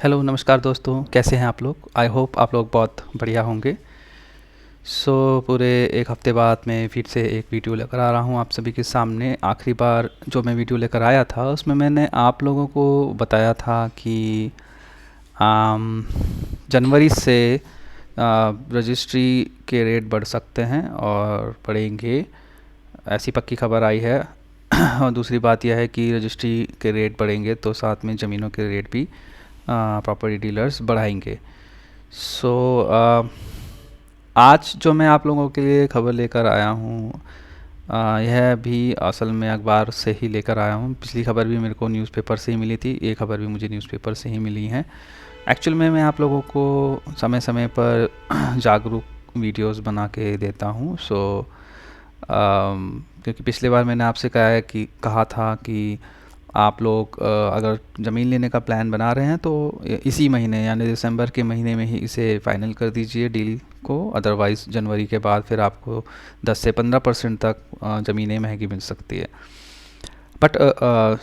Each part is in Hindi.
हेलो नमस्कार दोस्तों, कैसे हैं आप लोग। आई होप आप लोग बहुत बढ़िया होंगे। पूरे एक हफ्ते बाद मैं फिर से एक वीडियो लेकर आ रहा हूं आप सभी के सामने। आखिरी बार जो मैं वीडियो लेकर आया था उसमें मैंने आप लोगों को बताया था कि आम, जनवरी से रजिस्ट्री के रेट बढ़ सकते हैं और बढ़ेंगे, ऐसी पक्की खबर आई है। और दूसरी बात यह है कि रजिस्ट्री के रेट बढ़ेंगे तो साथ में ज़मीनों के रेट भी प्रॉपर्टी डीलर्स बढ़ाएंगे। सो आज जो मैं आप लोगों के लिए खबर लेकर आया हूँ, यह भी असल में अखबार से ही लेकर आया हूँ। पिछली खबर भी मेरे को न्यूज़पेपर से ही मिली थी, ये खबर भी मुझे न्यूज़पेपर से ही मिली है। एक्चुअल में मैं आप लोगों को समय समय पर जागरूक वीडियोस बना के देता हूँ। क्योंकि पिछली बार मैंने आपसे कहा था कि आप लोग अगर ज़मीन लेने का प्लान बना रहे हैं तो इसी महीने यानी दिसंबर के महीने में ही इसे फाइनल कर दीजिए डील को। अदरवाइज़ जनवरी के बाद फिर आपको 10 से 15% तक ज़मीनें महंगी मिल सकती है। बट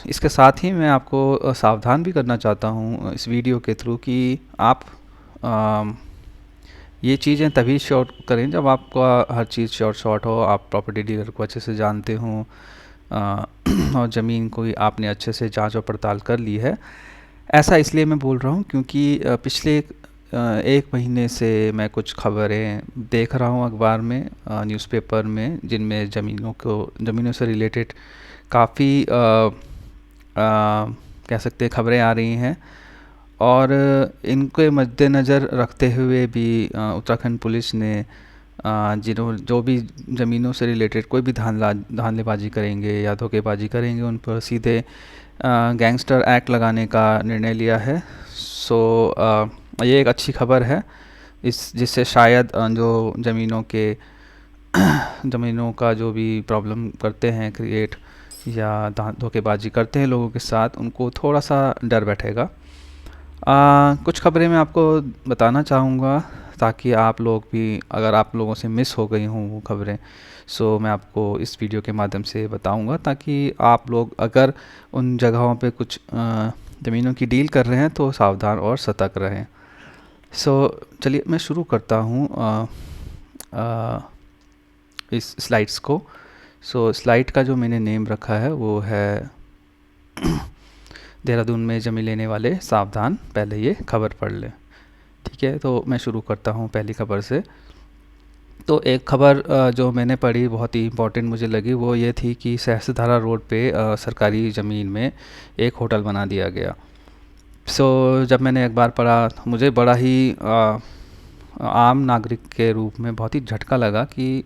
इसके साथ ही मैं आपको सावधान भी करना चाहता हूँ इस वीडियो के थ्रू कि आप ये चीज़ें तभी शॉर्ट करें जब आपका हर चीज़ शॉर्ट हो, आप प्रॉपर्टी डीलर को अच्छे से जानते हों और ज़मीन को आपने अच्छे से जांच और पड़ताल कर ली है। ऐसा इसलिए मैं बोल रहा हूँ क्योंकि पिछले एक महीने से मैं कुछ खबरें देख रहा हूँ अखबार में, न्यूज़पेपर में, जिनमें ज़मीनों से रिलेटेड काफ़ी कह सकते हैं खबरें आ रही हैं। और इनके मद्देनज़र रखते हुए भी उत्तराखंड पुलिस ने जो भी ज़मीनों से रिलेटेड कोई भी धांधलेबाजी करेंगे या धोखेबाजी करेंगे उन पर सीधे गैंगस्टर एक्ट लगाने का निर्णय लिया है। ये एक अच्छी खबर है जिससे शायद जो ज़मीनों का जो भी प्रॉब्लम करते हैं क्रिएट या धोखेबाजी करते हैं लोगों के साथ, उनको थोड़ा सा डर बैठेगा। कुछ खबरें मैं आपको बताना चाहूँगा ताकि आप लोग भी, अगर आप लोगों से मिस हो गई हों वो खबरें, मैं आपको इस वीडियो के माध्यम से बताऊँगा ताकि आप लोग अगर उन जगहों पे कुछ ज़मीनों की डील कर रहे हैं तो सावधान और सतर्क रहें। चलिए मैं शुरू करता हूँ इस स्लाइड्स को। स्लाइड का जो मैंने नेम रखा है वो है देहरादून में ज़मीन लेने वाले सावधान, पहले ये खबर पढ़ लें। ठीक है, तो मैं शुरू करता हूँ पहली खबर से। तो एक खबर जो मैंने पढ़ी बहुत ही इम्पोर्टेंट मुझे लगी वो ये थी कि सहस्त्रधारा रोड पे सरकारी ज़मीन में एक होटल बना दिया गया। जब मैंने एक बार पढ़ा तो मुझे बड़ा ही आम नागरिक के रूप में बहुत ही झटका लगा कि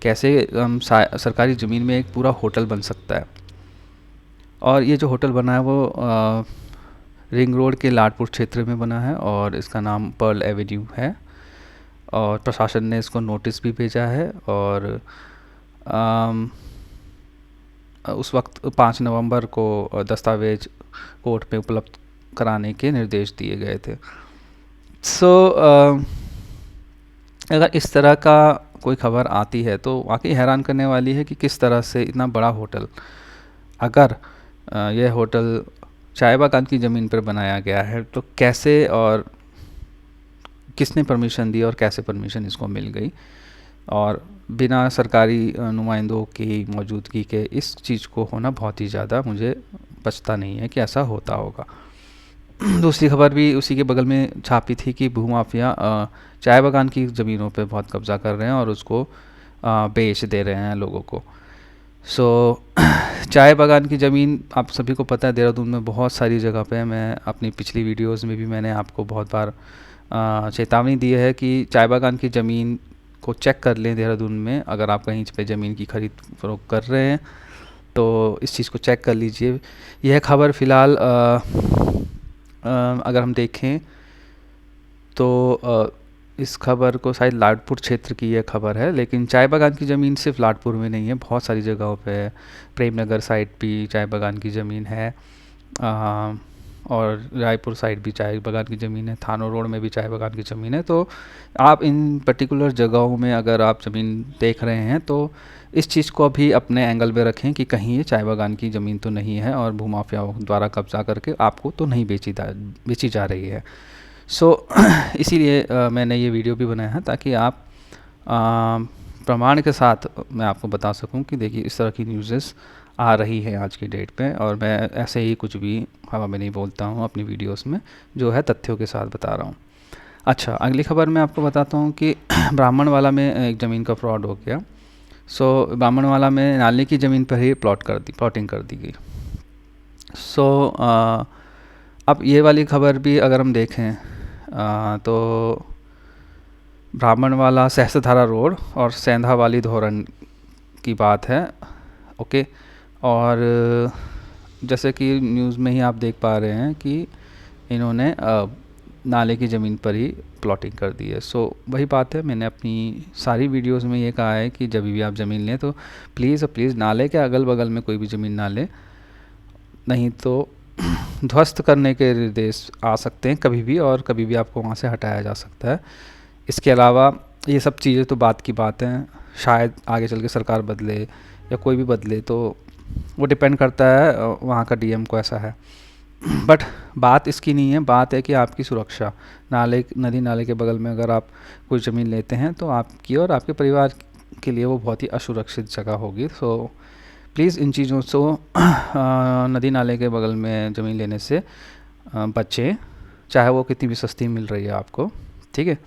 कैसे सरकारी ज़मीन में एक पूरा होटल बन सकता है। और ये जो होटल बना है वो रिंग रोड के लाडपुर क्षेत्र में बना है और इसका नाम पर्ल एवेन्यू है। और प्रशासन ने इसको नोटिस भी भेजा है और उस वक्त 5 नवंबर को दस्तावेज कोर्ट में उपलब्ध कराने के निर्देश दिए गए थे। अगर इस तरह का कोई खबर आती है तो वाकई हैरान करने वाली है कि किस तरह से इतना बड़ा होटल, अगर यह होटल चाय बागान की ज़मीन पर बनाया गया है तो कैसे और किसने परमिशन दी और कैसे परमिशन इसको मिल गई, और बिना सरकारी नुमाइंदों की मौजूदगी के इस चीज़ को होना बहुत ही ज़्यादा, मुझे बचता नहीं है कि ऐसा होता होगा। दूसरी खबर भी उसी के बगल में छापी थी कि भूमाफिया चाय बागान की ज़मीनों पे बहुत कब्ज़ा कर रहे हैं और उसको बेच दे रहे हैं लोगों को। चाय बागान की ज़मीन आप सभी को पता है देहरादून में बहुत सारी जगह पे, मैं अपनी पिछली वीडियोस में भी मैंने आपको बहुत बार चेतावनी दी है कि चाय बागान की ज़मीन को चेक कर लें देहरादून में। अगर आप कहीं पे ज़मीन की खरीद फरोख्त कर रहे हैं तो इस चीज़ को चेक कर लीजिए। यह खबर फ़िलहाल अगर हम देखें तो इस खबर को शायद लाडपुर क्षेत्र की यह खबर है, लेकिन चाय बागान की ज़मीन सिर्फ लाडपुर में नहीं है, बहुत सारी जगहों पे है। प्रेमनगर साइड भी चाय बागान की ज़मीन है। और रायपुर साइड भी चाय बागान की ज़मीन है, थानो रोड में भी चाय बागान की ज़मीन है। तो आप इन पर्टिकुलर जगहों में अगर आप ज़मीन देख रहे हैं तो इस चीज़ को भी अपने एंगल पे रखें कि कहीं ये चाय बागान की ज़मीन तो नहीं है और भूमाफियाओं द्वारा कब्जा करके आपको तो नहीं बेची जा रही है। सो इसीलिए मैंने ये वीडियो भी बनाया है ताकि आप प्रमाण के साथ मैं आपको बता सकूं कि देखिए इस तरह की न्यूज़ेस आ रही है आज की डेट पे, और मैं ऐसे ही कुछ भी हवा में नहीं बोलता हूँ अपनी वीडियोस में, जो है तथ्यों के साथ बता रहा हूँ। अच्छा, अगली खबर मैं आपको बताता हूँ कि ब्राह्मणवाला में एक ज़मीन का फ्रॉड हो गया। सो ब्राह्मणवाला में नाले की ज़मीन पर ही प्लॉटिंग कर दी गई। सो अब ये वाली खबर भी अगर हम देखें तो ब्राह्मणवाला सहस्त्रधारा रोड और सेंधा वाली धोरण की बात है। ओके, और जैसे कि न्यूज़ में ही आप देख पा रहे हैं कि इन्होंने नाले की ज़मीन पर ही प्लॉटिंग कर दी है। सो वही बात है, मैंने अपनी सारी वीडियोस में ये कहा है कि जब भी आप ज़मीन लें तो प्लीज़ नाले के अगल बगल में कोई भी ज़मीन ना लें, नहीं तो ध्वस्त करने के निर्देश आ सकते हैं कभी भी, और कभी भी आपको वहाँ से हटाया जा सकता है। इसके अलावा ये सब चीज़ें तो बात की बात हैं, शायद आगे चल के सरकार बदले या कोई भी बदले, तो वो डिपेंड करता है वहाँ का डीएम को ऐसा है। बट बात इसकी नहीं है, बात है कि आपकी सुरक्षा। नदी नाले के बगल में अगर आप कोई ज़मीन लेते हैं तो आपकी और आपके परिवार के लिए वो बहुत ही असुरक्षित जगह होगी। सो प्लीज़ इन चीज़ों से नदी नाले के बगल में ज़मीन लेने से बचें, चाहे वो कितनी भी सस्ती मिल रही है आपको। ठीक है,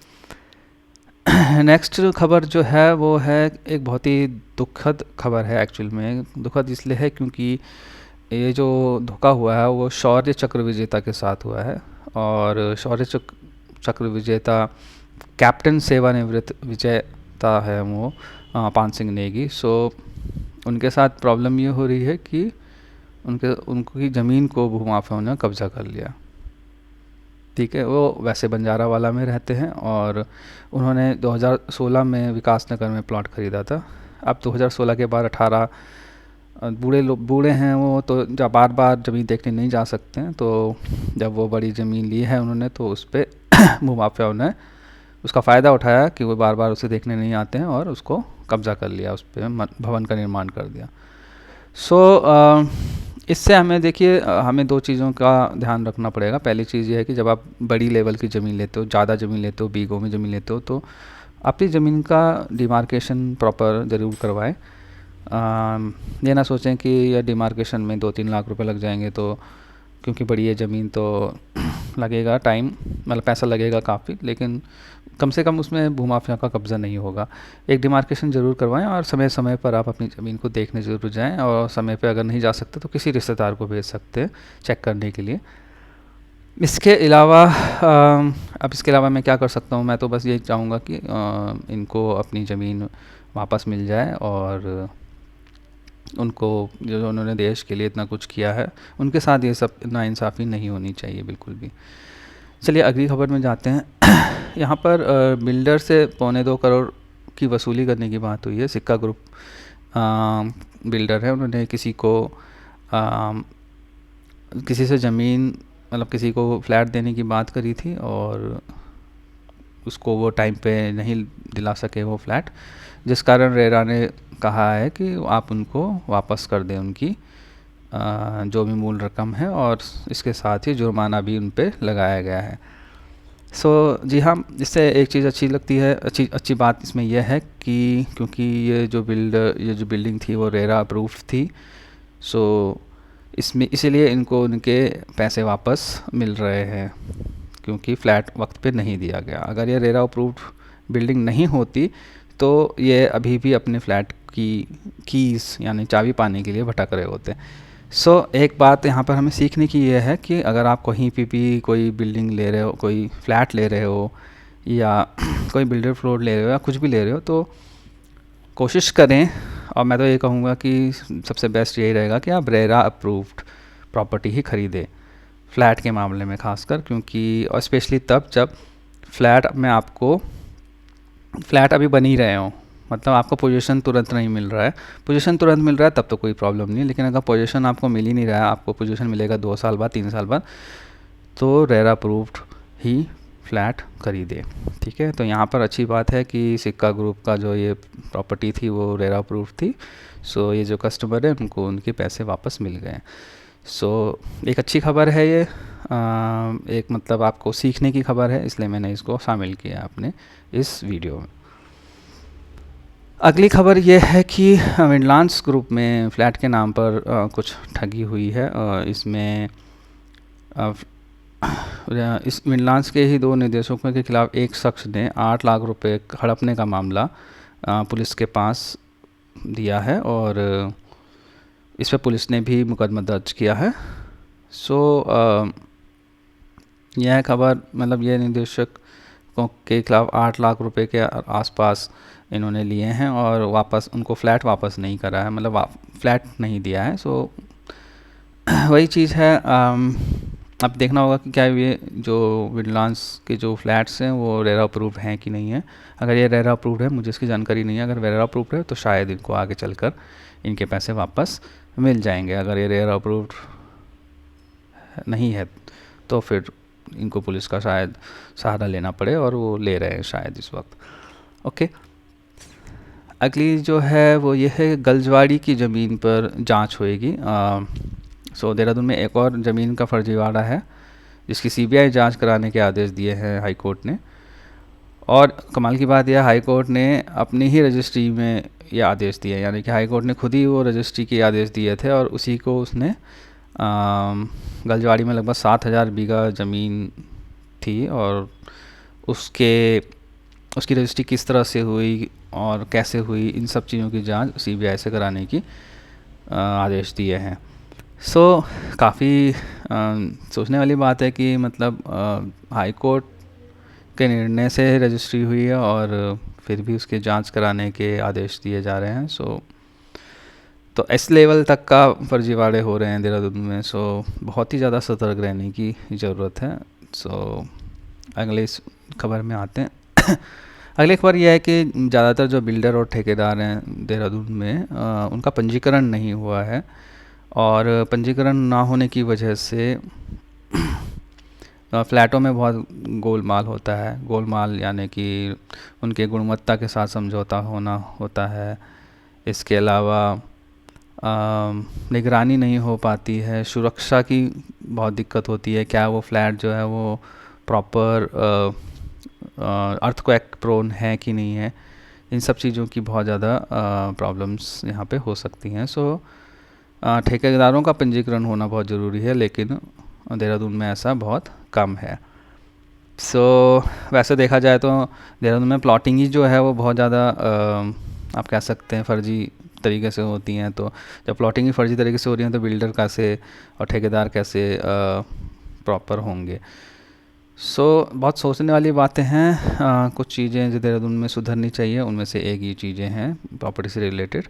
नेक्स्ट खबर जो है वो है एक बहुत ही दुखद खबर है। एक्चुअल में दुखद इसलिए है क्योंकि ये जो धोखा हुआ है वो शौर्य चक्र विजेता के साथ हुआ है, और शौर्य चक्र विजेता कैप्टन सेवानिवृत्त विजेता है वो पान सिंह नेगी। सो उनके साथ प्रॉब्लम ये हो रही है कि उनकी ज़मीन को भूमाफियाओं ने कब्जा कर लिया। ठीक है, वो वैसे बंजारावाला में रहते हैं और उन्होंने 2016 में विकास नगर में प्लॉट ख़रीदा था। अब 2016 के बाद 18 बूढ़े हैं वो, तो जब बार बार ज़मीन देखने नहीं जा सकते हैं, तो जब वो बड़ी ज़मीन ली है उन्होंने तो उस पर भूमाफियाओं ने उसका फ़ायदा उठाया कि वो बार बार उसे देखने नहीं आते हैं और उसको कब्ज़ा कर लिया, उस पर भवन का निर्माण कर दिया। सो इससे हमें देखिए हमें दो चीज़ों का ध्यान रखना पड़ेगा। पहली चीज़ ये है कि जब आप बड़ी लेवल की ज़मीन लेते हो, ज़्यादा ज़मीन लेते हो, बीघों में ज़मीन लेते हो, तो अपनी ज़मीन का डिमार्केशन प्रॉपर ज़रूर करवाएं। ये ना सोचें कि यह डिमार्केशन में 2-3 लाख रुपए लग जाएंगे, तो क्योंकि बड़ी है ज़मीन तो लगेगा टाइम, मतलब पैसा लगेगा काफ़ी, लेकिन कम से कम उसमें भूमाफिया का कब्ज़ा नहीं होगा। एक डिमार्केशन ज़रूर करवाएं और समय समय पर आप अपनी ज़मीन को देखने ज़रूर जाएं, और समय पे अगर नहीं जा सकते तो किसी रिश्तेदार को भेज सकते हैं चेक करने के लिए। इसके अलावा इसके अलावा मैं क्या कर सकता हूँ, मैं तो बस यही चाहूँगा कि इनको अपनी ज़मीन वापस मिल जाए, और उनको जो उन्होंने देश के लिए इतना कुछ किया है उनके साथ ये सब नाइंसाफ़ी नहीं होनी चाहिए बिल्कुल भी। चलिए अगली खबर में जाते हैं। यहाँ पर बिल्डर से 2.25 करोड़ की वसूली करने की बात हुई है। सिक्का ग्रुप बिल्डर है, उन्होंने किसी से ज़मीन, मतलब किसी को फ्लैट देने की बात करी थी, और उसको वो टाइम पे नहीं दिला सके वो फ्लैट, जिस कारण रेरा ने कहा है कि आप उनको वापस कर दें उनकी जो भी मूल रकम है, और इसके साथ ही जुर्माना भी उन पे लगाया गया है। सो जी हाँ, इससे एक चीज़ अच्छी लगती है, अच्छी बात इसमें यह है कि क्योंकि ये जो बिल्डिंग थी वो रेरा अप्रूव्ड थी, सो इसमें इसीलिए इनको उनके पैसे वापस मिल रहे हैं, क्योंकि फ़्लैट वक्त पे नहीं दिया गया। अगर ये रेरा अप्रूव्ड बिल्डिंग नहीं होती तो ये अभी भी अपने फ़्लैट की कीज़ यानी चाबी पाने के लिए भटक रहे होते। सो एक बात यहाँ पर हमें सीखने की ये है कि अगर आप कहीं भी कोई बिल्डिंग ले रहे हो, कोई फ्लैट ले रहे हो, या कोई बिल्डर फ्लोर ले रहे हो, या कुछ भी ले रहे हो, तो कोशिश करें, और मैं तो ये कहूँगा कि सबसे बेस्ट यही रहेगा कि आप रेरा अप्रूव्ड प्रॉपर्टी ही ख़रीदें फ़्लैट के मामले में ख़ासकर, क्योंकि और स्पेशली तब जब फ्लैट अभी बन ही रहे हों, मतलब आपको पोजीशन तुरंत नहीं मिल रहा है। पोजीशन तुरंत मिल रहा है तब तो कोई प्रॉब्लम नहीं, लेकिन अगर पोजीशन आपको मिल ही नहीं रहा है, आपको पोजीशन मिलेगा 2 साल बाद, 3 साल बाद, तो रेरा अप्रूव्ड ही फ्लैट खरीदे। ठीक है, तो यहाँ पर अच्छी बात है कि सिक्का ग्रुप का जो ये प्रॉपर्टी थी वो रेरा अप्रूव्ड थी। सो ये जो कस्टमर है उनको उनके पैसे वापस मिल गए। सो एक अच्छी खबर है ये, एक मतलब आपको सीखने की खबर है, इसलिए मैंने इसको शामिल किया अपने इस वीडियो में। अगली खबर ये है कि विनलांस ग्रुप में फ़्लैट के नाम पर कुछ ठगी हुई है। इसमें इस विनलांस के ही 2 निदेशकों के खिलाफ एक शख्स ने 8 लाख रुपए हड़पने का मामला पुलिस के पास दिया है और इस पर पुलिस ने भी मुकदमा दर्ज किया है। सो यह खबर मतलब ये निदेशकों के खिलाफ 8 लाख रुपए के आसपास इन्होंने लिए हैं और वापस उनको फ़्लैट वापस नहीं करा है, मतलब फ़्लैट नहीं दिया है। सो वही चीज़ है, अब देखना होगा कि क्या ये जो विनलांस के जो फ्लैट्स हैं वो रेरा अप्रूव्ड हैं कि नहीं है। अगर ये रेरा अप्रूव्ड है, मुझे इसकी जानकारी नहीं है, अगर रेरा अप्रूव्ड है तो शायद इनको आगे चलकर इनके पैसे वापस मिल जाएंगे। अगर ये रेरा अप्रूव्ड नहीं है तो फिर इनको पुलिस का शायद सहारा लेना पड़े, और वो ले रहे हैं शायद इस वक्त। ओके, अगली जो है वो ये है गलजवाड़ी की ज़मीन पर जांच होएगी। सो देहरादून में एक और ज़मीन का फर्जीवाड़ा है जिसकी सीबीआई जांच कराने के आदेश दिए हैं हाई कोर्ट ने। और कमाल की बात यह, हाई कोर्ट ने अपनी ही रजिस्ट्री में ये आदेश दिए, यानी कि हाई कोर्ट ने खुद ही वो रजिस्ट्री के आदेश दिए थे और उसी को उसने गलजवाड़ी में लगभग 7,000 बीघा ज़मीन थी और उसकी रजिस्ट्री किस तरह से हुई और कैसे हुई, इन सब चीज़ों की जांच सीबीआई से कराने की आदेश दिए हैं। सो काफ़ी सोचने वाली बात है कि मतलब हाई कोर्ट के निर्णय से रजिस्ट्री हुई है और फिर भी उसके जांच कराने के आदेश दिए जा रहे हैं। सो तो इस लेवल तक का फर्जीवाड़े हो रहे हैं देहरादून में। सो बहुत ही ज़्यादा सतर्क रहने की ज़रूरत है। सो अगले इस खबर में आते हैं। अगली खबर यह है कि ज़्यादातर जो बिल्डर और ठेकेदार हैं देहरादून में उनका पंजीकरण नहीं हुआ है, और पंजीकरण ना होने की वजह से फ़्लैटों में बहुत गोलमाल होता है। गोलमाल यानी कि उनके गुणवत्ता के साथ समझौता होना होता है। इसके अलावा निगरानी नहीं हो पाती है, सुरक्षा की बहुत दिक्कत होती है, क्या वो फ्लैट जो है वो प्रॉपर अर्थक्वेक प्रोन है कि नहीं है, इन सब चीज़ों की बहुत ज़्यादा प्रॉब्लम्स यहाँ पे हो सकती हैं। सो ठेकेदारों का पंजीकरण होना बहुत ज़रूरी है, लेकिन देहरादून में ऐसा बहुत कम है। सो वैसे देखा जाए तो देहरादून में प्लॉटिंग ही जो है वो बहुत ज़्यादा आप कह सकते हैं फर्जी तरीके से होती हैं। तो जब प्लॉटिंग ही फर्जी तरीके से हो रही हैं तो बिल्डर कैसे और ठेकेदार कैसे प्रॉपर होंगे। सो बहुत सोचने वाली बातें हैं। कुछ चीज़ें जो देहरादून में सुधरनी चाहिए उनमें से एक ये चीज़ें हैं प्रॉपर्टी से रिलेटेड।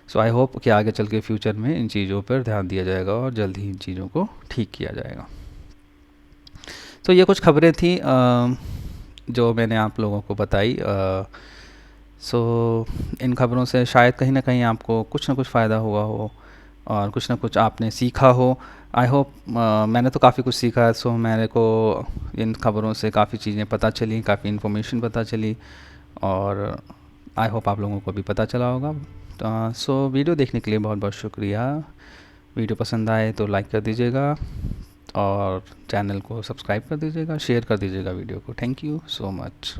सो आई होप कि आगे चल के फ्यूचर में इन चीज़ों पर ध्यान दिया जाएगा और जल्द ही इन चीज़ों को ठीक किया जाएगा। तो ये कुछ खबरें थी जो मैंने आप लोगों को बताई। सो इन खबरों से शायद कहीं ना कहीं आपको कुछ ना कुछ फ़ायदा हुआ हो और कुछ ना कुछ आपने सीखा हो। आई होप मैंने तो काफ़ी कुछ सीखा है। सो मेरे को इन खबरों से काफ़ी चीज़ें पता चली, काफ़ी इन्फॉर्मेशन पता चली, और आई होप आप लोगों को भी पता चला होगा। सो वीडियो देखने के लिए बहुत बहुत शुक्रिया। वीडियो पसंद आए तो लाइक कर दीजिएगा और चैनल को सब्सक्राइब कर दीजिएगा, शेयर कर दीजिएगा वीडियो को। Thank you so much.